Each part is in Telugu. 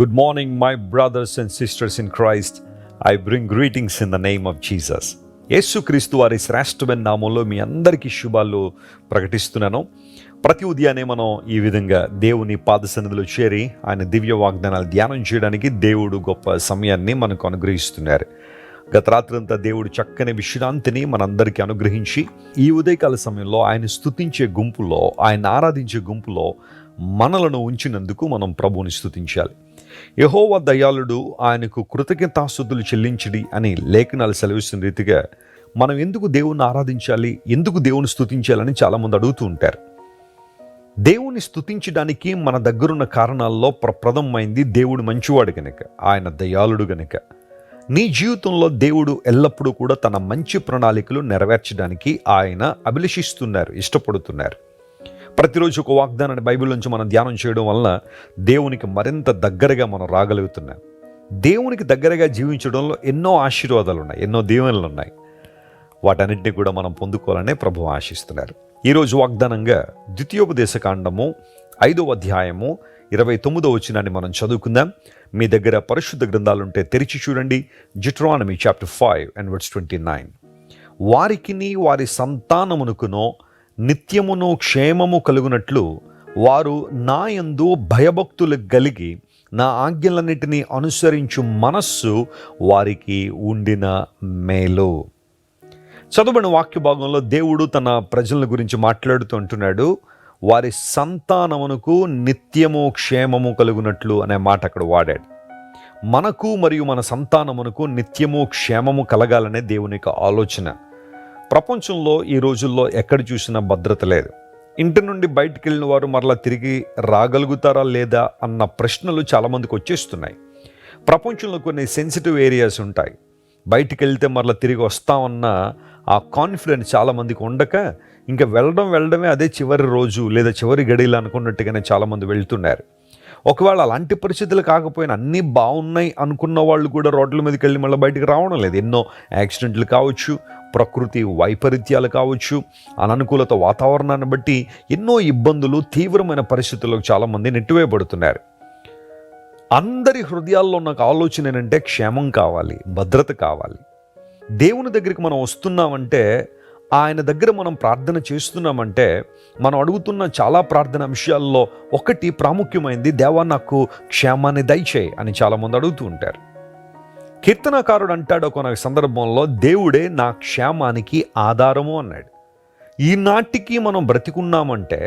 Good morning, my brothers and sisters in Christ. I bring greetings in the name of Jesus. యేసుక్రీస్తు వారి శ్రేష్టమైన నామంలో మీ అందరికీ శుభాలు ప్రకటిస్తున్నాను. ప్రతి ఉదయాన్నే మనం ఈ విధంగా దేవుని పాద సన్నిధిలో చేరి ఆయన దివ్య వాగ్దానాలు ధ్యానం చేయడానికి దేవుడు గొప్ప సమయాన్ని మనకు అనుగ్రహిస్తున్నారు. గత రాత్రంతా దేవుడు చక్కని విశ్రాంతిని మనందరికీ అనుగ్రహించి ఈ ఉదయకాల సమయంలో ఆయన స్తుతించే గుంపులో, ఆయన ఆరాధించే గుంపులో మనలను ఉంచినందుకు మనం ప్రభువుని స్తుతించాలి. యెహోవా దయాళుడు, ఆయనకు కృతజ్ఞతాస్తుతులు చెల్లించడి అని లేఖనాలు సెలవిస్తున్న రీతిగా మనం ఎందుకు దేవుణ్ణి ఆరాధించాలి, ఎందుకు దేవుని స్తుతించాలని చాలామంది అడుగుతూ ఉంటారు. దేవుని స్తుతించడానికి మన దగ్గరున్న కారణాల్లో ప్రప్రథమైంది దేవుడు మంచివాడు గనుక, ఆయన దయాళుడు గనుక. నీ జీవితంలో దేవుడు ఎల్లప్పుడూ కూడా తన మంచి ప్రణాళికలు నెరవేర్చడానికి ఆయన అభిలషిస్తున్నారు, ఇష్టపడుతున్నారు. ప్రతిరోజు ఒక వాగ్దానాన్ని బైబిల్ నుంచి మనం ధ్యానం చేయడం వలన దేవునికి మరింత దగ్గరగా మనం రాగలుగుతున్నాం. దేవునికి దగ్గరగా జీవించడంలో ఎన్నో ఆశీర్వాదాలు ఉన్నాయి, ఎన్నో దీవెనలు ఉన్నాయి. వాటన్నిటిని కూడా మనం పొందుకోవాలనే ప్రభువు ఆశిస్తున్నారు. ఈరోజు వాగ్దానంగా ద్వితీయోపదేశకాండము 5వ అధ్యాయము 29వ వచనాన్ని మనం చదువుకుందాం. మీ దగ్గర పరిశుద్ధ గ్రంథాలుంటే తెరిచి చూడండి. Deuteronomy chapter 5 and verse 29. వారికిని వారి సంతానమునకునో నిత్యమును క్షేమము కలుగునట్లు వారు నా యందు భయభక్తులు కలిగి నా ఆజ్ఞలన్నిటినీ అనుసరించు మనస్సు వారికి ఉండిన మేలు. చదువుబడిన వాక్య భాగంలో దేవుడు తన ప్రజల గురించి మాట్లాడుతూ అంటున్నాడు, వారి సంతానమునకు నిత్యము క్షేమము కలుగునట్లు అనే మాట అక్కడ వాడాడు. మనకు మరియు మన సంతానమునకు నిత్యము క్షేమము కలగాలనే దేవుని యొక్క ఆలోచన. ప్రపంచంలో ఈ రోజుల్లో ఎక్కడ చూసినా భద్రత లేదు. ఇంటి నుండి బయటికి వెళ్ళిన వారు మరలా తిరిగి రాగలుగుతారా లేదా అన్న ప్రశ్నలు చాలామందికి వచ్చేస్తున్నాయి. ప్రపంచంలో కొన్ని సెన్సిటివ్ ఏరియాస్ ఉంటాయి. బయటికి వెళ్తే మరలా తిరిగి వస్తామన్న ఆ కాన్ఫిడెన్స్ చాలామందికి ఉండక ఇంకా వెళ్ళడమే అదే చివరి రోజు లేదా చివరి గడియలు అనుకున్నట్టుగానే చాలామంది వెళ్తున్నారు. ఒకవేళ అలాంటి పరిస్థితులు కాకపోయినా అన్నీ బాగున్నాయి అనుకున్న వాళ్ళు కూడా రోడ్ల మీదకి వెళ్ళి మళ్ళీ బయటికి రావడం లేదు. ఎన్నో యాక్సిడెంట్లు కావచ్చు, ప్రకృతి వైపరీత్యాలు కావచ్చు, అననుకూలత వాతావరణాన్ని బట్టి ఎన్నో ఇబ్బందులు, తీవ్రమైన పరిస్థితులకు చాలామంది నెట్టివేయబడుతున్నారు. అందరి హృదయాల్లో ఉన్న ఆలోచన ఏంటంటే క్షేమం కావాలి, భద్రత కావాలి. దేవుని దగ్గరికి మనం వస్తున్నామంటే, ఆయన దగ్గర మనం ప్రార్థన చేస్తున్నామంటే, మనం అడుగుతున్న చాలా ప్రార్థన అంశాల్లో ఒకటి ప్రాముఖ్యమైనది, దేవా నాకు క్షేమాన్ని దయచేయి అని చాలామంది అడుగుతూ ఉంటారు. కీర్తనకారుడు అంటాడు ఒక సందర్భంలో, దేవుడే నా క్షేమానికి ఆధారము అన్నాడు. ఈనాటికి మనం బ్రతికున్నామంటే,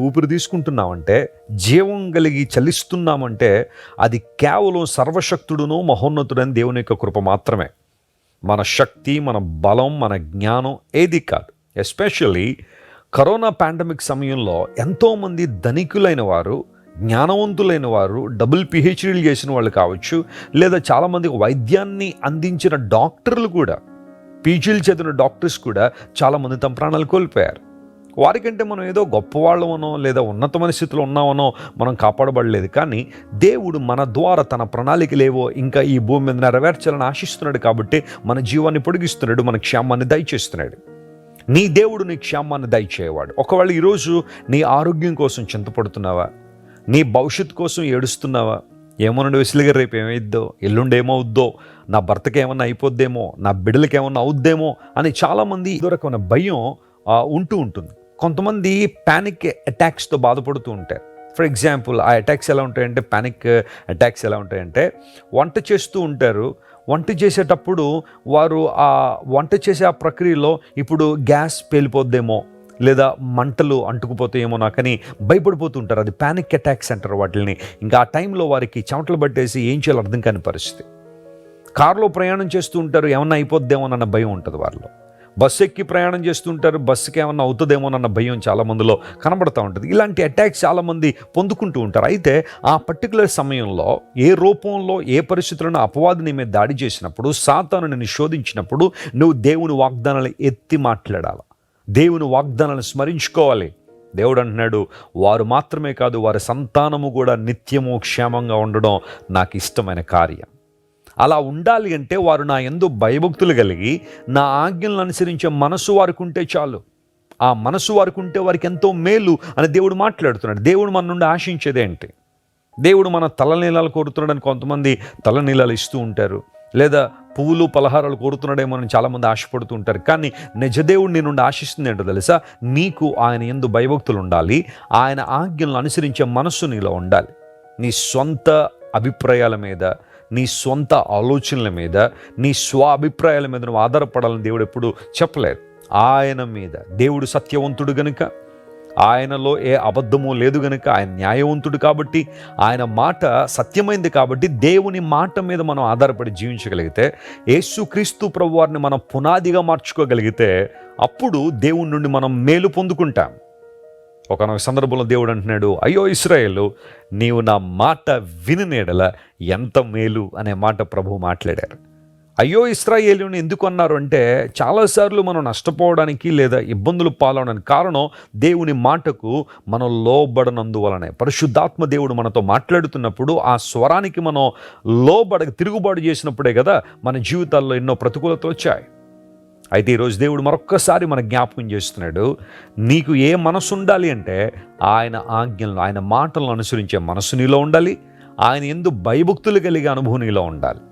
ఊపిరి తీసుకుంటున్నామంటే, జీవం కలిగి చలిస్తున్నామంటే అది కేవలం సర్వశక్తుడును మహోన్నతుడని దేవుని యొక్క కృప మాత్రమే. మన శక్తి, మన బలం, మన జ్ఞానం ఏది కాదు. ఎస్పెషల్లీ కరోనా పాండమిక్ సమయంలో ఎంతోమంది ధనికులైన వారు, జ్ఞానవంతులైన వారు, డబుల్ పిహెచ్డీలు చేసిన వాళ్ళు కావచ్చు, లేదా చాలామందికి వైద్యాన్ని అందించిన డాక్టర్లు కూడా, పీజీలు చదివిన డాక్టర్స్ కూడా చాలామంది తమ ప్రాణాలు కోల్పోయారు. వారికంటే మనం ఏదో గొప్పవాళ్ళమనో లేదా ఉన్నతమైన స్థితిలో ఉన్నామనో మనం కాపాడబడలేదు. కానీ దేవుడు మన ద్వారా తన ప్రణాళికలేవో ఇంకా ఈ భూమి మీద నెరవేర్చాలని ఆశిస్తున్నాడు. కాబట్టి మన జీవాన్ని పొడిగిస్తున్నాడు, మన క్షేమాన్ని దయచేస్తున్నాడు. నీ దేవుడు నీ క్షేమాన్ని దయచేయవాడు. ఒకవేళ ఈరోజు నీ ఆరోగ్యం కోసం చింతపడుతున్నావా, నీ భవిష్యత్తు కోసం ఏడుస్తున్నావా, ఏమోనండి వెసులుగా రేపు ఏమైద్దో, ఎల్లుండి ఏమవుద్దో, నా భర్తకి ఏమన్నా అయిపోద్దేమో, నా బిడ్డలకి ఏమన్నా అవుద్దేమో అని చాలామంది ఇదో రకమైన భయం ఉంటూ ఉంటుంది. కొంతమంది ప్యానిక్ అటాక్స్తో బాధపడుతూ ఉంటారు. ఫర్ ఎగ్జాంపుల్, ఆ అటాక్స్ ఎలా ఉంటాయంటే, ప్యానిక్ అటాక్స్ ఎలా ఉంటాయంటే, వంట చేస్తూ ఉంటారు. వంట చేసేటప్పుడు వారు ఆ వంట చేసే ఆ ప్రక్రియలో ఇప్పుడు గ్యాస్ పేలిపోద్దేమో లేదా మంటలు అంటుకుపోతాయేమో నాకని భయపడిపోతూ ఉంటారు. అది ప్యానిక్ అటాక్స్ అంటారు వాటిని. ఇంకా ఆ టైంలో వారికి చెమటలు పట్టేసి ఏం చేయాలో అర్థం కాని పరిస్థితి. కారులో ప్రయాణం చేస్తూ ఉంటారు, ఏమన్నా అయిపోద్దేమోనన్న భయం ఉంటుంది వారిలో. బస్సు ఎక్కి ప్రయాణం చేస్తుంటారు, బస్సుకి ఏమన్నా అవుతుందేమోనన్న భయం చాలామందిలో కనబడుతూ ఉంటుంది. ఇలాంటి అటాక్స్ చాలామంది పొందుకుంటూ ఉంటారు. అయితే ఆ పర్టికులర్ సమయంలో ఏ రూపంలో ఏ పరిస్థితులను అపవాది నీ మీద దాడి చేసినప్పుడు, సాతాను నిన్ను శోధించినప్పుడు నువ్వు దేవుని వాగ్దానాలు ఎత్తి మాట్లాడాలి, దేవుని వాగ్దానాలను స్మరించుకోవాలి. దేవుడు అంటున్నాడు, వారు మాత్రమే కాదు వారి సంతానము కూడా నిత్యము క్షేమంగా ఉండడం నాకు ఇష్టమైన కార్యం. అలా ఉండాలి అంటే వారు నా యందు భయభక్తులు కలిగి నా ఆజ్ఞలను అనుసరించే మనసు వారికి ఉంటే చాలు. ఆ మనసు వారికి ఉంటే వారికి ఎంతో మేలు అని దేవుడు మాట్లాడుతున్నాడు. దేవుడు మన నుండి ఆశించేది ఏంటి? దేవుడు మన తలనీలాలు కోరుతున్నాడని కొంతమంది తలనీలాలు ఇస్తూ ఉంటారు, లేదా పువ్వులు పలహారాలు కోరుతున్నాడేమో అని చాలామంది ఆశపడుతూ ఉంటారు. కానీ నిజదేవుడు నీ నుండి ఆశిస్తుంది ఏంటో తెలుసా? నీకు ఆయన యందు భయభక్తులు ఉండాలి, ఆయన ఆజ్ఞలను అనుసరించే మనస్సు నీలో ఉండాలి. నీ సొంత అభిప్రాయాల మీద, నీ సొంత ఆలోచనల మీద, నీ అభిప్రాయాల మీద నువ్వు ఆధారపడాలని దేవుడు ఎప్పుడు చెప్పలేదు. ఆయన మీద, దేవుడు సత్యవంతుడు గనుక, ఆయనలో ఏ అబద్ధము లేదు గనుక, ఆయన న్యాయవంతుడు కాబట్టి, ఆయన మాట సత్యమైంది కాబట్టి, దేవుని మాట మీద మనం ఆధారపడి జీవించగలిగితే, యేసుక్రీస్తు ప్రభువారిని మనం పునాదిగా మార్చుకోగలిగితే, అప్పుడు దేవుని నుండి మనం మేలు పొందుకుంటాం. ఒకనొక సందర్భంలో దేవుడు అంటున్నాడు, అయ్యో ఇశ్రాయేలు, నీవు నా మాట వినినేడల ఎంత మేలు అనే మాట ప్రభువు మాట్లాడారు. అయ్యో ఇశ్రాయేలుని ఎందుకు అన్నారు అంటే, చాలాసార్లు మనం నష్టపోవడానికి లేదా ఇబ్బందులు పాలవడానికి కారణం దేవుని మాటకు మనం లోబడనందువలనే. పరిశుద్ధాత్మ దేవుడు మనతో మాట్లాడుతున్నప్పుడు ఆ స్వరానికి మనం తిరుగుబాటు చేసినప్పుడే కదా మన జీవితాల్లో ఎన్నో ప్రతికూలతలు వచ్చాయి. అయితే ఈరోజు దేవుడు మరొక్కసారి మన జ్ఞాపకం చేస్తున్నాడు, నీకు ఏ మనసు ఉండాలి అంటే ఆయన ఆజ్ఞలను, ఆయన మాటలను అనుసరించే మనసు నీలో ఉండాలి, ఆయన యందు భయభక్తులు కలిగే అనుభవం నీలో ఉండాలి.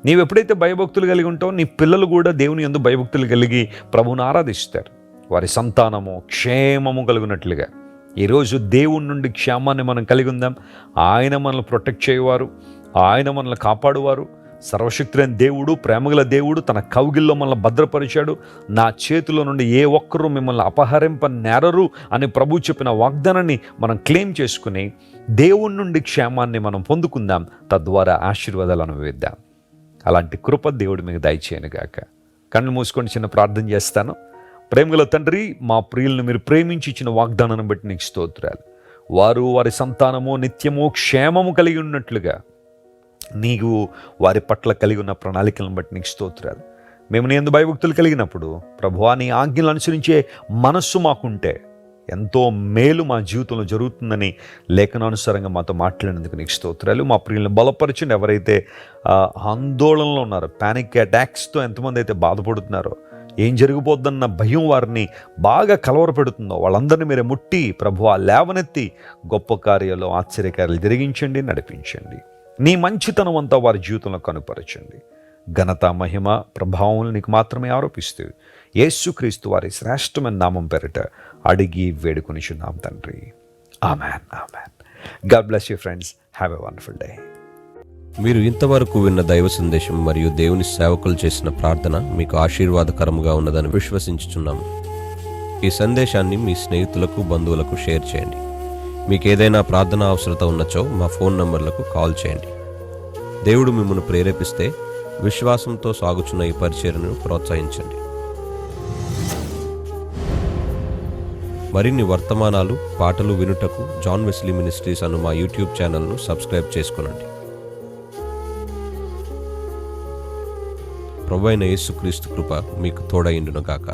నీవు ఎప్పుడైతే భయభక్తులు కలిగి ఉంటావో, నీ పిల్లలు కూడా దేవుని యందు భయభక్తులు కలిగి ప్రభువుని ఆరాధిస్తారు. వారి సంతానము క్షేమము కలిగినట్లుగా ఈరోజు దేవుని నుండి క్షేమాన్ని మనం కలిగి ఉందాం. ఆయన మనల్ని ప్రొటెక్ట్ చేయవారు, ఆయన మనల్ని కాపాడువారు. సర్వశక్తులైన దేవుడు, ప్రేమగల దేవుడు తన కౌగిల్లో మనల్ని భద్రపరిచాడు. నా చేతిలో నుండి ఏ ఒక్కరూ మిమ్మల్ని అపహరింపనేరరు అని ప్రభు చెప్పిన వాగ్దానాన్ని మనం క్లెయిమ్ చేసుకుని దేవుని నుండి క్షేమాన్ని మనం పొందుకుందాం, తద్వారా ఆశీర్వాదాలు అనుభవిద్దాం. అలాంటి కృప దేవుడు మీకు దయచేయనుగాక. కళ్ళు మూసుకొని చిన్న ప్రార్థన చేస్తాను. ప్రేమగల తండ్రి, మా ప్రియులను మీరు ప్రేమించి ఇచ్చిన వాగ్దానాన్ని బట్టి నీకు స్తోత్రాలు. వారు వారి సంతానము నిత్యము క్షేమము కలిగి ఉన్నట్లుగా నీకు వారి పట్ల కలిగి ఉన్న ప్రణాళికలను బట్టి నీకు స్తోత్రాలు. మేము నీ యందు భయభక్తులు కలిగినప్పుడు ప్రభువా, నీ ఆజ్ఞలు అనుసరించే మనస్సు మాకుంటే ఎంతో మేలు మా జీవితంలో జరుగుతుందని లేఖనానుసారంగా మాతో మాట్లాడినందుకు నీకు స్తోత్రాలు. మా ప్రియులను బలపరచండి. ఎవరైతే ఆందోళనలో ఉన్నారో, ప్యానిక్ అటాక్స్తో ఎంతమంది అయితే బాధపడుతున్నారో, ఏం జరిగిపోద్దన్న భయం వారిని బాగా కలవరపెడుతుందో, వాళ్ళందరినీ మీరే ముట్టి ప్రభువా లేవనెత్తి గొప్ప కార్యాలు, ఆశ్చర్యకార్యాలు జరిగించండి, నడిపించండి. నీ మంచితనం అంతా వారి జీవితంలో కనుపరచండి. ఘనత, మహిమ, ప్రభావం నీకు మాత్రమే ఆరోపిస్తూ యేసుక్రీస్తు వారి శ్రేష్టమైన నామం పేరిట అడిగి వేడుకొనిచున్నాం తండ్రి. Amen, amen. God bless you friends. Have a wonderful day. మీరు ఇంతవరకు విన్న దైవ సందేశం మరియు దేవుని సేవకులు చేసిన ప్రార్థన మీకు ఆశీర్వాదకరముగా ఉన్నదని విశ్వసించుచున్నాము. ఈ సందేశాన్ని మీ స్నేహితులకు, బంధువులకు షేర్ చేయండి. మీకు ఏదైనా ప్రార్థన అవసరత ఉన్నచో మా ఫోన్ నంబర్లకు కాల్ చేయండి. దేవుడు మిమ్మల్ని ప్రేరేపిస్తే విశ్వాసంతో సాగుచున్న ఈ పరిచర్యను ప్రోత్సహించండి. మరిన్ని వర్తమానాలు, పాటలు వినుటకు జాన్ వెస్లీ మినిస్ట్రీస్ అను మా యూట్యూబ్ ఛానల్ను సబ్స్క్రైబ్ చేసుకునండి. ప్రభువైన యేసుక్రీస్తు కృప మీకు తోడైండును గాక.